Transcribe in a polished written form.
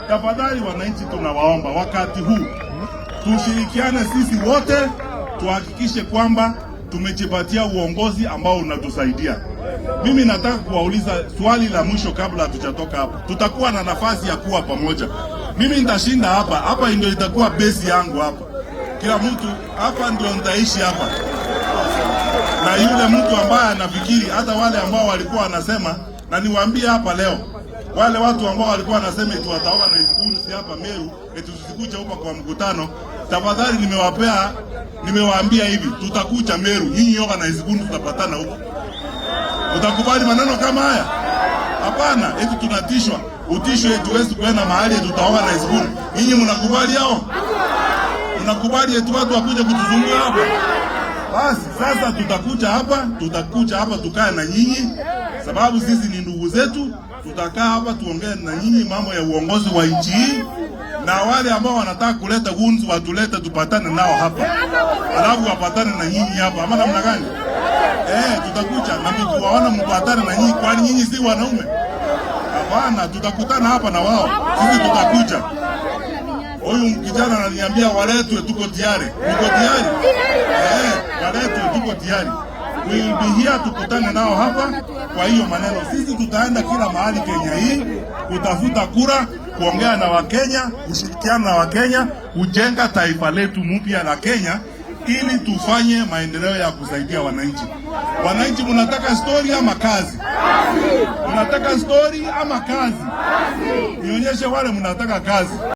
Tafadhali wananchi, tunawaomba wakati huu tushirikiane sisi wote, tuhakikishe kwamba tumejipatia uongozi ambao unatusaidia. Mimi nataka kuwauliza swali la mwisho kabla hatujatoka hapa. Tutakuwa na nafasi ya kuwa pamoja. Mimi nitashinda hapa ndio itakuwa base yangu hapa. Kila mtu hapa ndio nitaishi hapa. Na yule mtu ambaye anafikiri, hata wale ambao walikuwa wanasema, na niwaambie hapa leo, wale watu ambao walikuwa wanasema eti wataoga na schools hapa Meru, eti tusikuja hapa kwa mkutano, tafadhali nimewaambia hivi, tutakuja Meru, nyinyi yoga na schools tutapatana huko. Utakubali maneno kama haya? Hapana, eti tunatishwa. Utishwe eti huwezi kwenda mahali tutaoga na schools. Nyinyi mnakubali hao? Mnakubali eti watu wakuje kutuzunguka hapa? Basi sasa tutakuja hapa tukae na nyinyi, sababu sisi ni ndugu zetu. Tutakaa hapa tuongee na nyinyi mambo ya uongozi wa nchi hii, na wale ambao wanataka kuleta gunzi watulete, tupatane nao hapa, alafu wapatane na nyinyi hapa, ama namna gani? Tutakuja na mkiwaona mpatane na nyinyi, kwani nyinyi si wanaume? Hapana, tutakutana hapa na wao, sisi tutakuja. Huyu kijana ananiambia waletwe, tuko tayari. Tuko tayari? Waletwe, tuko tayari. We will be here, tukutane nao hapa. Kwa hiyo maneno, sisi tutaenda kila mahali Kenya hii kutafuta kura, kuongea na Wakenya, kushirikiana na Wakenya, kujenga taifa letu mpya la Kenya, ili tufanye maendeleo ya kusaidia wananchi. Wananchi, mnataka story ama kazi? Mnataka story ama kazi? Nionyeshe wale mnataka kazi.